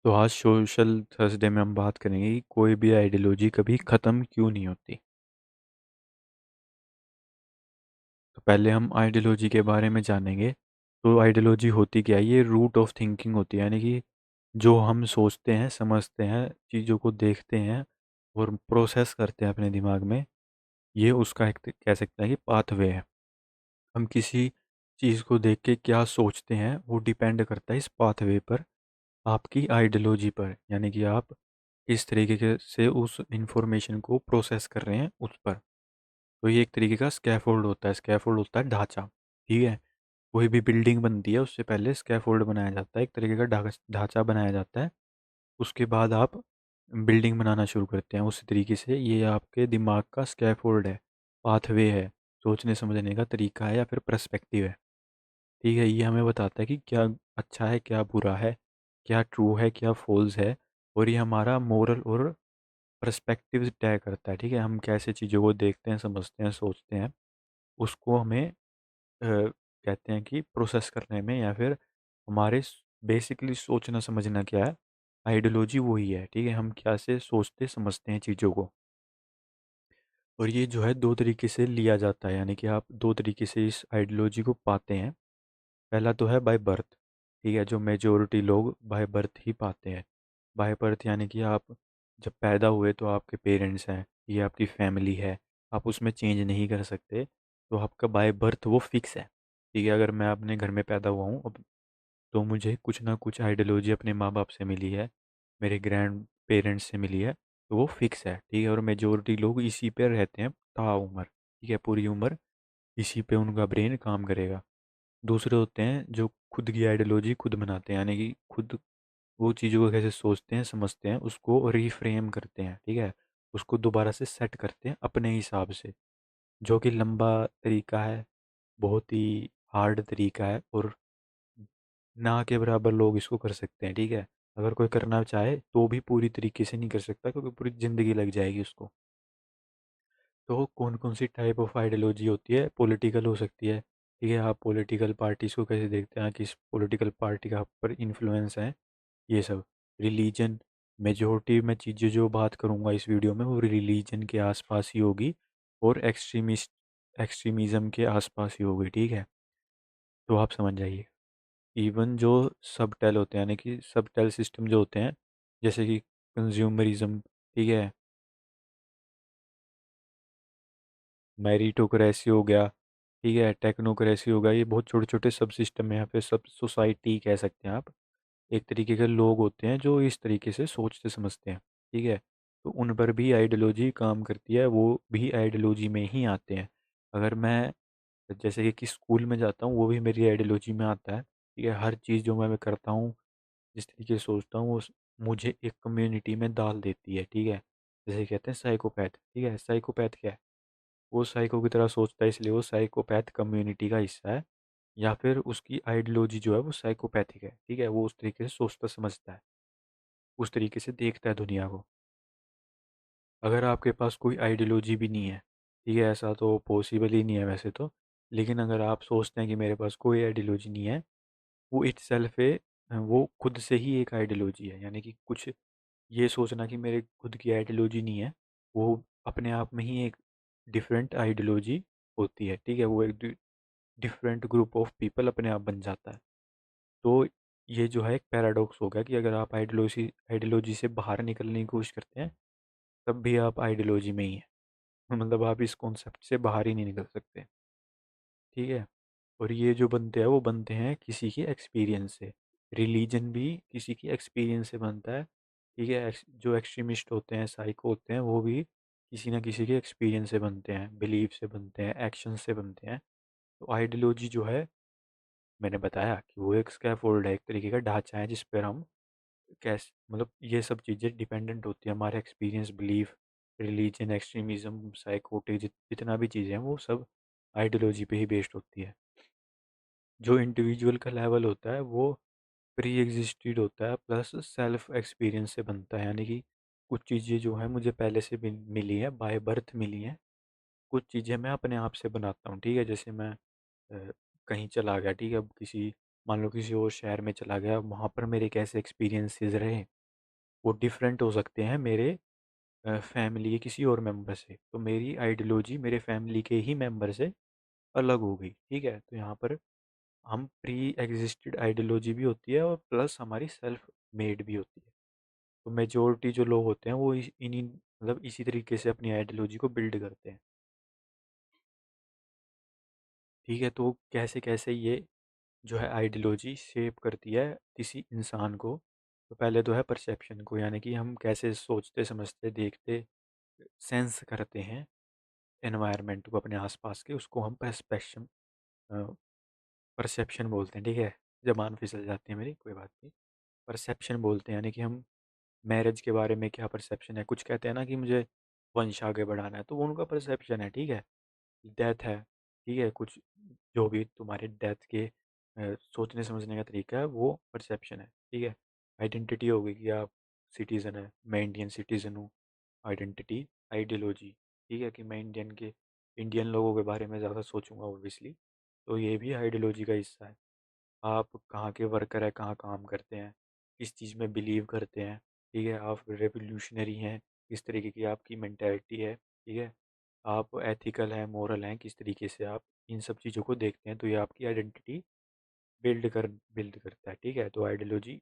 तो आज social Thursday में हम बात करेंगे कि कोई भी आइडियोलॉजी कभी ख़त्म क्यों नहीं होती। तो पहले हम आइडियोलॉजी के बारे में जानेंगे। तो आइडियोलॉजी होती क्या है? ये रूट ऑफ थिंकिंग होती है, यानी कि जो हम सोचते हैं, समझते हैं, चीज़ों को देखते हैं और प्रोसेस करते हैं अपने दिमाग में, ये उसका एक कह सकते हैं कि पाथवे है। हम किसी चीज़ को देख के क्या सोचते हैं वो डिपेंड करता है इस पाथवे पर, आपकी आइडियोलॉजी पर, यानी कि आप किस तरीके से उस इंफॉर्मेशन को प्रोसेस कर रहे हैं उस पर। तो ये एक तरीके का स्कैफोल्ड होता है। स्कैफोल्ड होता है ढांचा। ठीक है। कोई भी बिल्डिंग बनती है उससे पहले स्कैफोल्ड बनाया जाता है, एक तरीके का ढांचा बनाया जाता है। उसके बाद आप बिल्डिंग बनाना शुरू करते हैं। उसी तरीके से ये आपके दिमाग का स्कैफोल्ड है, पाथवे है, सोचने समझने का तरीका है या फिर पर्सपेक्टिव है। ठीक है। ये हमें बताता है कि क्या अच्छा है, क्या बुरा है, क्या ट्रू है, क्या फॉल्स है। और ये हमारा मोरल और पर्सपेक्टिव तय करता है। ठीक है। हम कैसे चीज़ों को देखते हैं, समझते हैं, सोचते हैं, उसको हमें कहते हैं कि प्रोसेस करने में या फिर हमारे बेसिकली सोचना समझना क्या है, आइडियोलॉजी वही है। ठीक है। हम क्या से सोचते समझते हैं चीज़ों को। और ये जो है दो तरीके से लिया जाता है, यानी कि आप दो तरीके से इस आइडियोलॉजी को पाते हैं। पहला तो है बाय बर्थ। ठीक है। जो मेजोरिटी लोग बाय बर्थ ही पाते हैं। बाय बर्थ यानी कि आप जब पैदा हुए तो आपके पेरेंट्स हैं, ये आपकी फैमिली है, आप उसमें चेंज नहीं कर सकते। तो आपका बाय बर्थ वो फिक्स है। ठीक है। अगर मैं अपने घर में पैदा हुआ हूँ अब, तो मुझे कुछ ना कुछ आइडियोलॉजी अपने माँ बाप से मिली है, मेरे ग्रैंड पेरेंट्स से मिली है, तो वो फिक्स है। ठीक है। और मेजोरिटी लोग इसी पे रहते हैं ताउम्र। ठीक है। पूरी उम्र इसी पे उनका ब्रेन काम करेगा। दूसरे होते हैं जो खुद की आइडियोलॉजी खुद बनाते हैं, यानी कि खुद वो चीज़ों को कैसे सोचते हैं, समझते हैं, उसको रीफ्रेम करते हैं। ठीक है। उसको दोबारा से सेट करते हैं अपने हिसाब से, जो कि लंबा तरीका है, बहुत ही हार्ड तरीका है, और ना के बराबर लोग इसको कर सकते हैं। ठीक है। अगर कोई करना चाहे तो भी पूरी तरीके से नहीं कर सकता, क्योंकि पूरी ज़िंदगी लग जाएगी उसको। तो कौन कौन सी टाइप ऑफ आइडियोलॉजी होती है? पॉलिटिकल हो सकती है। ठीक है। आप पॉलिटिकल पार्टीज़ को कैसे देखते हैं, किस पॉलिटिकल पार्टी का आप पर इन्फ्लुएंस है, ये सब। रिलीजन, मेजोरिटी में चीज़ें जो बात करूँगा इस वीडियो में वो रिलीजन के आसपास ही होगी, और एक्सट्रीमिज़म के आसपास ही होगी। ठीक है। तो आप समझ जाइए। इवन जो सबटेल होते हैं, यानी कि सबटेल सिस्टम जो होते हैं, जैसे कि कंज्यूमरिज्म, ठीक है, मेरिटोक्रेसी हो गया, ठीक है, टेक्नोक्रेसी हो गया, ये बहुत छोटे छोटे सब सिस्टम है, या फिर सब सोसाइटी कह सकते हैं आप। एक तरीके के लोग होते हैं जो इस तरीके से सोचते समझते हैं। ठीक है। तो उन पर भी आइडियोलॉजी काम करती है, वो भी आइडियोलॉजी में ही आते हैं। अगर मैं जैसे कि किस स्कूल में जाता हूँ, वो भी मेरी आइडियोलॉजी में आता है। ठीक है। हर चीज़ जो मैं करता हूँ, जिस तरीके से सोचता हूँ, वो मुझे एक कम्युनिटी में डाल देती है। ठीक है। जैसे कहते हैं साइकोपैथ। ठीक है। साइकोपैथ क्या है? वो साइको की तरह सोचता है, इसलिए वो साइकोपैथ कम्युनिटी का हिस्सा है, या फिर उसकी आइडियोलॉजी जो है वो साइकोपैथिक है। ठीक है। वो उस तरीके से सोचता समझता है, उस तरीके से देखता है दुनिया को। अगर आपके पास कोई आइडियोलॉजी भी नहीं है, ठीक है, ऐसा तो पॉसिबल ही नहीं है वैसे तो, लेकिन अगर आप सोचते हैं कि मेरे पास कोई आइडियोलॉजी नहीं है, वो इटसेल्फ है, वो खुद से ही एक आइडियोलॉजी है। यानी कि कुछ ये सोचना कि मेरे खुद की आइडियोलॉजी नहीं है, वो अपने आप में ही एक डिफरेंट आइडियोलॉजी होती है। ठीक है। वो एक डिफरेंट ग्रुप ऑफ पीपल अपने आप बन जाता है। तो ये जो है एक पैराडॉक्स हो गया कि अगर आप आइडियोलॉजी आइडियोलॉजी से बाहर निकलने की कोशिश करते हैं, तब भी आप आइडियोलॉजी में ही हैं। मतलब आप इस कॉन्सेप्ट से बाहर ही नहीं निकल सकते। ठीक है। और ये जो बनते हैं वो बनते हैं किसी के एक्सपीरियंस से। रिलीजन भी किसी की एक्सपीरियंस से बनता है। ठीक है। जो एक्सट्रीमिस्ट होते हैं, साइको होते हैं, वो भी किसी ना किसी के एक्सपीरियंस से बनते हैं, बिलीफ से बनते हैं, एक्शन से बनते हैं। तो आइडियोलॉजी जो है, मैंने बताया कि वो एक स्कैफोल्ड है, एक तरीके का ढांचा है जिस पर हम कैसे, मतलब ये सब चीज़ें डिपेंडेंट होती हैं, हमारे experience, belief, religion, extremism, psychotic, जितना भी चीज़ें हैं वो सब आइडियोलॉजी पे ही बेस्ड होती है। जो इंडिविजुअल का लेवल होता है वो प्री एग्जिस्टेड होता है, प्लस सेल्फ एक्सपीरियंस से बनता है। यानी कि कुछ चीज़ें जो हैं मुझे पहले से मिली है, बाय बर्थ मिली हैं। कुछ चीज़ें मैं अपने आप से बनाता हूँ। ठीक है। जैसे मैं अ, कहीं चला गया, ठीक है, अब किसी, मान लो किसी और शहर में चला गया, वहाँ पर मेरे कैसे एक्सपीरियंसेस रहे, वो डिफरेंट हो सकते हैं मेरे फैमिली के किसी और मेंबर से। तो मेरी आइडियोलॉजी मेरे फैमिली के ही मेंबर से अलग हो गई, ठीक है। तो यहाँ पर हम प्री एग्जिस्टेड आइडियोलॉजी भी होती है और प्लस हमारी सेल्फ मेड भी होती है। तो मेजोरिटी जो लोग होते हैं वो इन्हीं मतलब इसी तरीके से अपनी आइडियोलॉजी को बिल्ड करते हैं, ठीक है। तो कैसे कैसे ये जो है आइडियोलॉजी शेप करती है किसी इंसान को। तो पहले तो है परसेप्शन को, यानी कि हम कैसे सोचते समझते देखते सेंस करते हैं एनवायरनमेंट को अपने आसपास के, उसको हम परसेप्शन परसेप्शन बोलते हैं, ठीक है। जबान फिसल जाती है मेरी, कोई बात नहीं। परसेप्शन बोलते हैं, यानी कि हम मैरिज के बारे में क्या परसेप्शन है। कुछ कहते हैं ना कि मुझे वंश आगे बढ़ाना है, तो वो उनका परसेप्शन है, ठीक है। डेथ है, ठीक है। कुछ जो भी तुम्हारे डेथ के सोचने समझने का तरीका है वो परसेप्शन है, ठीक है। आइडेंटिटी हो गई कि आप सिटीज़न है, मैं इंडियन सिटीज़न हूँ। आइडेंटिटी, आइडियोलॉजी, ठीक है, कि मैं इंडियन लोगों के बारे में ज़्यादा सोचूंगा ओब्वियसली। तो ये भी आइडियोलॉजी का हिस्सा है। आप कहाँ के वर्कर हैं, कहाँ काम करते हैं, किस चीज़ में बिलीव करते हैं, ठीक है। आप रेवोल्यूशनरी हैं, किस तरीके की आपकी मेंटालिटी है, ठीक है। आप एथिकल हैं, मोरल हैं, किस तरीके से आप इन सब चीज़ों को देखते हैं। तो ये आपकी आइडेंटिटी बिल्ड करता है, ठीक है। तो आइडियोलॉजी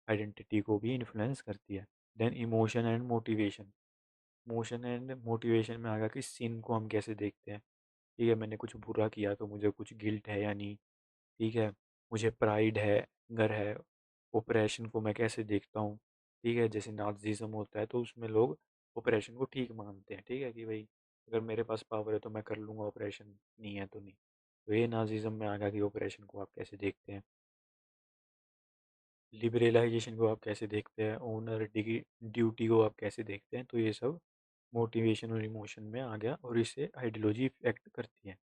आइडेंटिटी को भी इन्फ्लुएंस करती है। Then emotion and motivation. Emotion and motivation में आगा कि सिन को हम कैसे देखते हैं, ठीक है। मैंने कुछ बुरा किया तो मुझे कुछ गिल्ट है या नहीं, ठीक है। मुझे प्राइड है, गर है। ओप्रेशन को मैं कैसे देखता हूँ, ठीक है। जैसे नाजिज्म होता है तो उसमें लोग ओप्रेशन को ठीक मानते हैं, ठीक है, कि भाई अगर मेरे पास पावर है तो मैं कर लूँगा ऑपरेशन, नहीं है तो नहीं। तो ये नाजिज्म में आ गया कि ऑपरेशन को आप कैसे देखते हैं। लिबरलाइजेशन को आप कैसे देखते हैं, ओनर ड्यूटी को आप कैसे देखते हैं। तो ये सब मोटिवेशन और इमोशन में आ गया और इससे आइडियोलॉजी इफेक्ट करती है।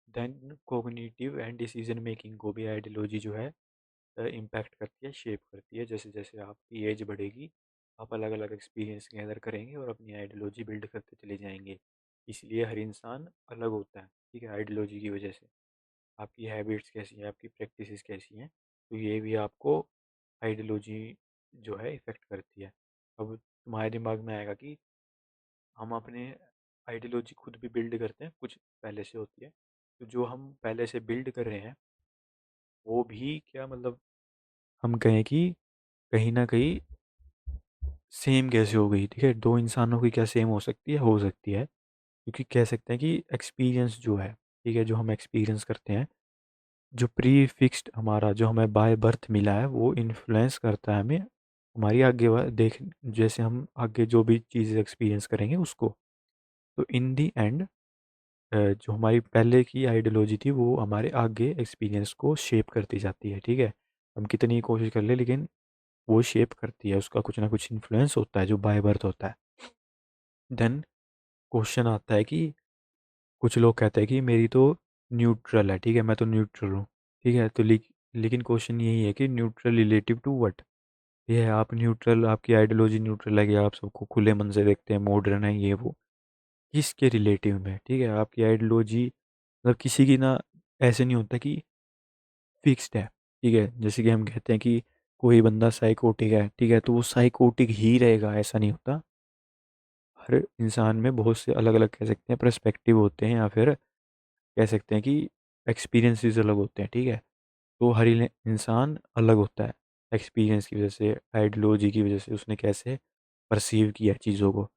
Then cognitive and decision making को भी आइडियोलॉजी जो है इम्पैक्ट करती है, शेप करती है। जैसे जैसे आपकी एज बढ़ेगी आप अलग अलग एक्सपीरियंस गैदर करेंगे और अपनी आइडियोलॉजी बिल्ड करते चले जाएंगे। इसलिए हर इंसान अलग होता है, ठीक है, आइडियोलॉजी की वजह से। आपकी हैबिट्स कैसी हैं, आपकी प्रैक्टिसेस कैसी हैं, तो ये भी आपको आइडियोलॉजी जो है इफ़ेक्ट करती है। अब तुम्हारे दिमाग में आएगा कि हम अपने आइडियोलॉजी खुद भी बिल्ड करते हैं, कुछ पहले से होती है। तो जो हम पहले से बिल्ड कर रहे हैं वो भी क्या मतलब हम कहें कि कहीं ना कहीं सेम कैसे हो गई, ठीक है। दो इंसानों की क्या सेम हो सकती है, क्योंकि कह सकते हैं कि एक्सपीरियंस जो है, ठीक है, जो हम एक्सपीरियंस करते हैं, जो प्री फिक्स्ड हमारा जो हमें बाय बर्थ मिला है वो इन्फ्लुएंस करता है हमें हमारी आगे देख जैसे हम आगे जो भी चीज़ें एक्सपीरियंस करेंगे उसको। तो इन दी एंड जो हमारी पहले की आइडियोलॉजी थी वो हमारे आगे एक्सपीरियंस को शेप करती जाती है, ठीक है। हम कितनी कोशिश कर ले लेकिन वो शेप करती है, उसका कुछ ना कुछ इन्फ्लुएंस होता है जो बाय बर्थ होता है। देन क्वेश्चन आता है कि कुछ लोग कहते हैं कि मेरी तो न्यूट्रल है, ठीक है, मैं तो न्यूट्रल हूँ, ठीक है। तो लेकिन क्वेश्चन यही है कि न्यूट्रल रिलेटिव टू व्हाट। ये है आप न्यूट्रल, आपकी आइडियोलॉजी न्यूट्रल है कि आप सबको खुले मन से देखते हैं, मॉडर्न है, ये वो, किसके रिलेटिव में, ठीक है। आपकी आइडियोलॉजी मतलब किसी की ना ऐसे नहीं होता कि फिक्स्ड है, ठीक है। जैसे कि हम कहते हैं कि कोई बंदा साइकोटिक है, ठीक है, तो वो साइकोटिक ही रहेगा, ऐसा नहीं होता। हर इंसान में बहुत से अलग अलग कह सकते हैं पर्सपेक्टिव होते हैं, या फिर कह सकते हैं कि एक्सपीरियंसेस अलग होते हैं, ठीक है। तो हर इंसान अलग होता है एक्सपीरियंस की वजह से, आइडियोलॉजी की वजह से, उसने कैसे परसीव किया चीज़ों को।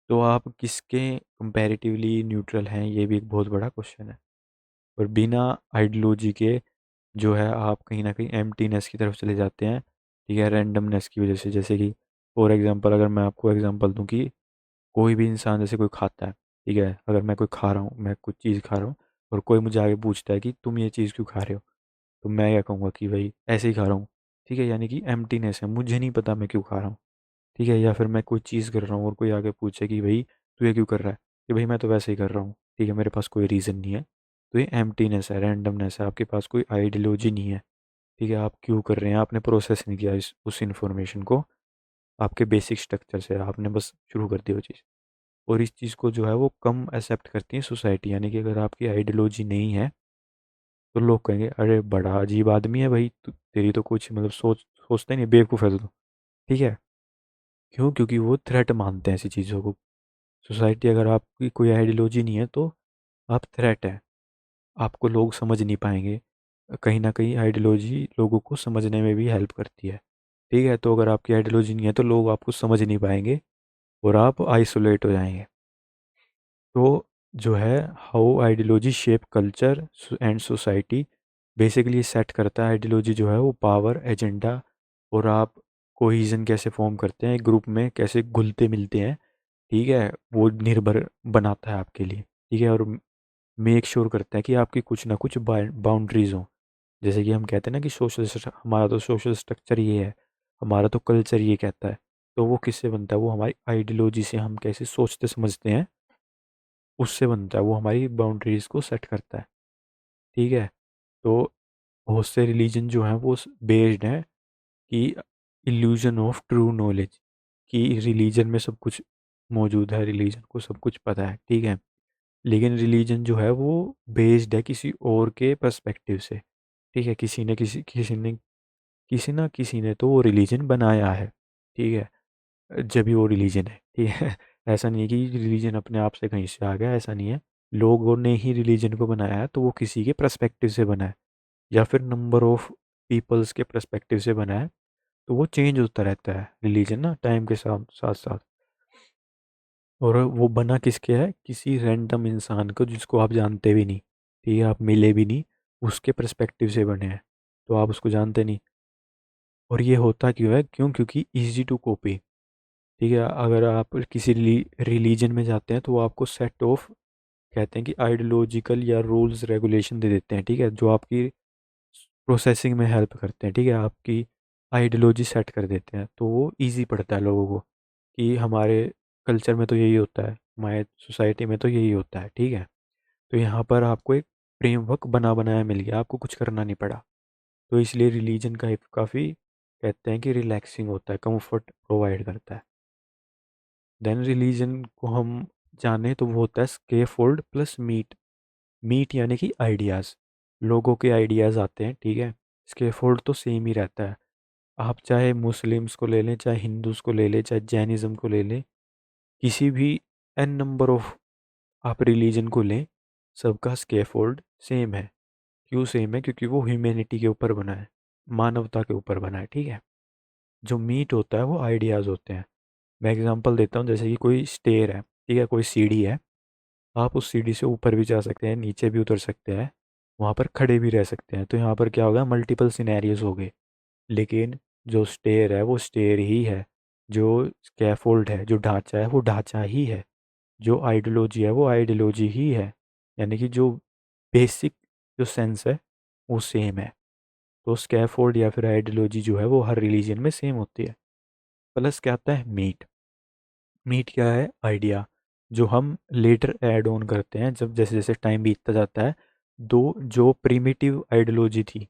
तो आप किसके कंपैरेटिवली न्यूट्रल हैं, ये भी एक बहुत बड़ा क्वेश्चन है। और बिना आइडियोलॉजी के जो है आप कहीं ना कहीं एम्प्टीनेस की तरफ चले जाते हैं, ठीक है, रैंडमनेस की वजह से। जैसे कि फॉर एग्जांपल अगर मैं आपको एग्जांपल दूं कि कोई भी इंसान जैसे कोई खाता है, ठीक है, अगर मैं कोई खा रहा हूँ, मैं कुछ चीज़ खा रहा हूँ और कोई मुझे आगे पूछता है कि तुम ये चीज़ क्यों खा रहे हो, तो मैं क्या कहूँगा कि भाई ऐसे ही खा रहा हूँ, ठीक है। यानी कि एम्प्टीनेस है, मुझे नहीं पता मैं क्यों खा रहा हूँ, ठीक है। या फिर मैं कोई चीज़ कर रहा हूँ और कोई आगे पूछे कि भाई तू ये क्यों कर रहा है, कि भाई मैं तो वैसे ही कर रहा हूँ, ठीक है, मेरे पास कोई रीज़न नहीं है। तो ये एम्प्टीनेस है, रैंडमनेस है, आपके पास कोई आइडियोलॉजी नहीं है, ठीक है। आप क्यों कर रहे हैं, आपने प्रोसेस नहीं किया इस उस इन्फॉर्मेशन को आपके बेसिक स्ट्रक्चर से, आपने बस शुरू कर दी वो चीज़। और इस चीज़ को जो है वो कम एक्सेप्ट करती है सोसाइटी, यानी कि अगर आपकी आइडियोलॉजी नहीं है तो लोग कहेंगे अरे बड़ा अजीब आदमी है भाई, तेरी तो कुछ मतलब सोचता ही नहीं, बेवकूफ़ है तू तो, ठीक है। क्यों? क्योंकि वो थ्रेट मानते हैं ऐसी चीज़ों को। सोसाइटी, अगर आपकी कोई आइडियोलॉजी नहीं है तो आप थ्रेट है, आपको लोग समझ नहीं पाएंगे। कहीं ना कहीं आइडियोलॉजी लोगों को समझने में भी हेल्प करती है। ठीक है, तो अगर आपकी आइडियोलॉजी नहीं है तो लोग आपको समझ नहीं पाएंगे और आप आइसोलेट हो जाएंगे। तो जो है, how ideology shape culture and society, basically set करता है आइडियोलॉजी जो है वो पावर एजेंडा, और आप कोहिजन कैसे फॉर्म करते हैं ग्रुप में, कैसे घुलते मिलते हैं। ठीक है, वो निर्भर बनाता है आपके लिए। ठीक है, और मेक श्योर करता है कि आपकी कुछ ना कुछ बाउंड्रीज हों। जैसे कि हम कहते हैं ना कि हमारा तो सोशल स्ट्रक्चर ये है, हमारा तो कल्चर ये कहता है। तो वो किससे बनता है? वो हमारी आइडियोलॉजी से, हम कैसे सोचते समझते हैं उससे बनता है। वो हमारी बाउंड्रीज को सेट करता है। ठीक है, तो बहुत से रिलीजन जो हैं वो बेस्ड हैं कि इल्यूजन ऑफ ट्रू नॉलेज, कि रिलीजन में सब कुछ मौजूद है, रिलीजन को सब कुछ पता है। ठीक है, लेकिन रिलीजन जो है वो बेस्ड है किसी और के पर्सपेक्टिव से। ठीक है, किसी ना किसी ने तो वो रिलीजन बनाया है। ठीक है, जब भी वो रिलीजन है। ठीक है ऐसा नहीं है कि रिलीजन अपने आप से कहीं से आ गया, ऐसा नहीं है। लोगों ने ही रिलीजन को बनाया है, तो वो किसी के पर्सपेक्टिव से बना है, या फिर नंबर ऑफ पीपल्स के पर्सपेक्टिव से बना है। तो वो चेंज होता रहता है रिलीजन ना, टाइम के साथ साथ साथ। और वो बना किसके है? किसी रैंडम इंसान को जिसको आप जानते भी नहीं। ठीक है, आप मिले भी नहीं, उसके पर्सपेक्टिव से बने हैं, तो आप उसको जानते नहीं। और ये होता क्यों है? क्योंकि इजी टू कॉपी। ठीक है, अगर आप किसी रिलीजन में जाते हैं तो वो आपको सेट ऑफ, कहते हैं कि आइडियोलॉजिकल या रूल्स रेगुलेशन दे देते हैं। ठीक है, जो आपकी प्रोसेसिंग में हेल्प करते हैं। ठीक है, आपकी आइडियोलॉजी सेट कर देते हैं, तो वो इजी पड़ता है लोगों को कि हमारे कल्चर में तो यही होता है, हमारे सोसाइटी में तो यही होता है। ठीक है, तो यहाँ पर आपको एक फ्रेमवर्क बना बनाया मिल गया, आपको कुछ करना नहीं पड़ा। तो इसलिए रिलीजन का एक काफ़ी, कहते हैं कि रिलैक्सिंग होता है, कंफर्ट प्रोवाइड करता है। देन रिलीजन को हम जाने तो वो होता है स्केफोल्ड प्लस मीट। मीट यानी कि आइडियाज़, लोगों के आइडियाज़ आते हैं। ठीक है, स्केफोल्ड तो सेम ही रहता है। आप चाहे मुस्लिम्स को ले लें, चाहे हिंदूज को ले लें, चाहे जैनिज़्म को ले लें, किसी भी एन नंबर ऑफ आप रिलीजन को लें, सबका स्केफोल्ड सेम है। क्यों सेम है? क्योंकि वो ह्यूमैनिटी के ऊपर बना है, मानवता के ऊपर बना है। ठीक है, जो मीट होता है वो आइडियाज़ होते हैं। मैं एग्जांपल देता हूँ, जैसे कि कोई स्टेयर है। ठीक है, कोई सीढ़ी है, आप उस सीढ़ी से ऊपर भी जा सकते हैं, नीचे भी उतर सकते हैं, वहाँ पर खड़े भी रह सकते हैं। तो यहाँ पर क्या होगा? मल्टीपल सिनेरियोज हो गए। लेकिन जो स्टेयर है वो स्टेयर ही है, जो स्कैफोल्ड है, जो ढांचा है वो ढांचा ही है, जो आइडियोलॉजी है वो आइडियोलॉजी ही है। यानी कि जो बेसिक जो सेंस है वो सेम है। तो स्कैफोल्ड या फिर आइडियोलॉजी जो है वो हर रिलीजन में सेम होती है। प्लस क्या आता है? मीट। मीट क्या है? आइडिया, जो हम लेटर ऐड ऑन करते हैं जब जैसे जैसे टाइम बीतता जाता है। दो जो प्रिमिटिव आइडियोलॉजी थी,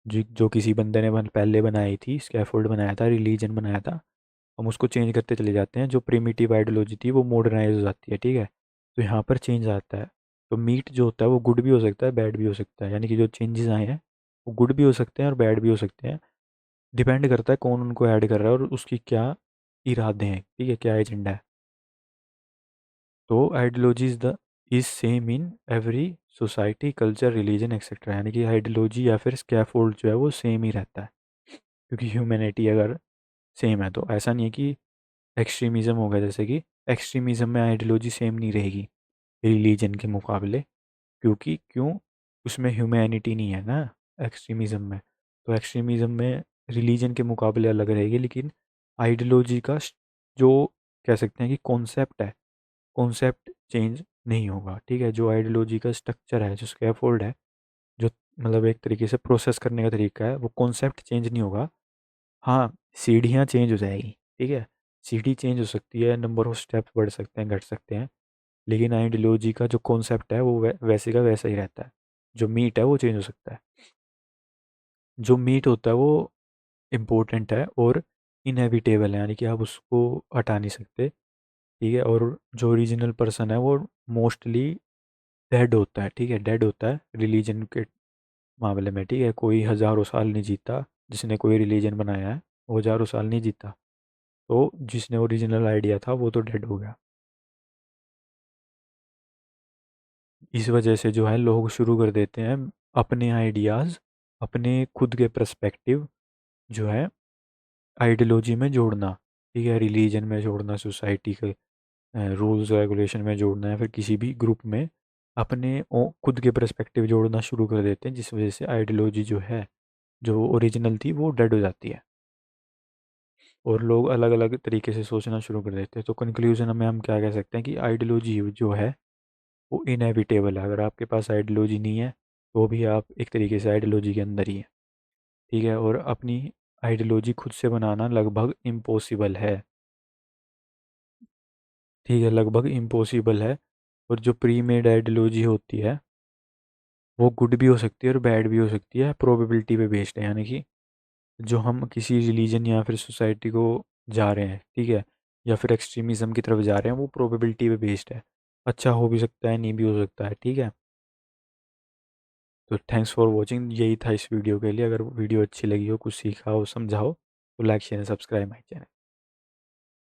जो किसी बंदे ने पहले बनाई थी, स्कैफोल्ड बनाया था, रिलीजन बनाया था, हम उसको चेंज करते चले जाते हैं। जो प्रिमिटिव आइडियोलॉजी थी वो मॉडर्नाइज हो जाती है। ठीक है, तो यहाँ पर चेंज आता है। तो मीट जो होता है वो गुड भी हो सकता है, बैड भी हो सकता है। यानी कि जो चेंजेस आए हैं वो गुड भी हो सकते हैं और बैड भी हो सकते हैं। डिपेंड करता है कौन उनको ऐड कर रहा है और उसकी क्या इरादे हैं। ठीक है, क्या एजेंडा है। तो ideology is same in every society, culture, religion etcetera. यानी कि आइडियोलॉजी या फिर स्कैफोल्ड जो है वो सेम ही रहता है, क्योंकि ह्यूमैनिटी अगर सेम है तो ऐसा नहीं है कि एक्सट्रीमिज़म हो गया। जैसे कि एक्सट्रीमिज़म में आइडियोलॉजी सेम नहीं रहेगी रिलीजन के मुकाबले, क्योंकि क्यों? उसमें ह्यूमैनिटी नहीं है ना एक्सट्रीमिज़म में। तो एक्सट्रीमिज़म में रिलीजन के मुकाबले अलग रहेगी, लेकिन आइडियोलॉजी का जो कह सकते हैं कि कॉन्सेप्ट है, कॉन्सेप्ट चेंज नहीं होगा। ठीक है, जो आइडियोलॉजी का स्ट्रक्चर है, जो स्कैफोल्ड है, जो मतलब एक तरीके से प्रोसेस करने का तरीका है, वो कॉन्सेप्ट चेंज नहीं होगा। हाँ, सीढ़ियाँ चेंज हो जाएगी। ठीक है, सीढ़ी चेंज हो सकती है, नंबर ऑफ स्टेप्स बढ़ सकते हैं, घट सकते हैं, लेकिन आइडियोलॉजी का जो कॉन्सेप्ट है वो वैसे का वैसा ही रहता है। जो मीट है वो चेंज हो सकता है। जो मीट होता है वो इम्पोर्टेंट है और इनएविटेबल है, यानी कि आप उसको हटा नहीं सकते। ठीक है, और जो ओरिजिनल पर्सन है वो मोस्टली डेड होता है। ठीक है, डेड होता है रिलीजन के मामले में। ठीक है, कोई हज़ारों साल नहीं जीता, जिसने कोई रिलीजन बनाया है वो हज़ारों साल नहीं जीता। तो जिसने ओरिजिनल आइडिया था वो तो डेड हो गया। इस वजह से जो है लोग शुरू कर देते हैं अपने आइडियाज़, अपने खुद के पर्सपेक्टिव जो है आइडियोलॉजी में जोड़ना। ठीक है, रिलीजन में जोड़ना, सोसाइटी के रूल्स रेगुलेशन में जोड़ना, या फिर किसी भी ग्रुप में अपने खुद के पर्सपेक्टिव जोड़ना शुरू कर देते हैं, जिस वजह से आइडियोलॉजी जो है, जो ओरिजिनल थी, वो डेड हो जाती है और लोग अलग अलग तरीके से सोचना शुरू कर देते हैं। तो कंक्लूजन में हम क्या कह सकते हैं कि आइडियोलॉजी जो है वो इनएविटेबल है। अगर आपके पास आइडियोलॉजी नहीं है तो भी आप एक तरीके से आइडियोलॉजी के अंदर ही हैं। ठीक है, और अपनी आइडियोलॉजी खुद से बनाना लगभग इम्पॉसिबल है। ठीक है, लगभग इम्पॉसिबल है। और जो प्री मेड आइडियोलॉजी होती है वो गुड भी हो सकती है और बैड भी हो सकती है, प्रोबेबिलिटी पे बेस्ड है। यानी कि जो हम किसी रिलीजन या फिर सोसाइटी को जा रहे हैं, ठीक है, या फिर एक्सट्रीमिज्म की तरफ जा रहे हैं, वो प्रोबेबिलिटी पे बेस्ड है। अच्छा हो भी सकता है, नहीं भी हो सकता है। ठीक है, तो थैंक्स फॉर वॉचिंग, यही था इस वीडियो के लिए। अगर वीडियो अच्छी लगी हो, कुछ सीखा हो, समझा हो, तो like share subscribe my channel.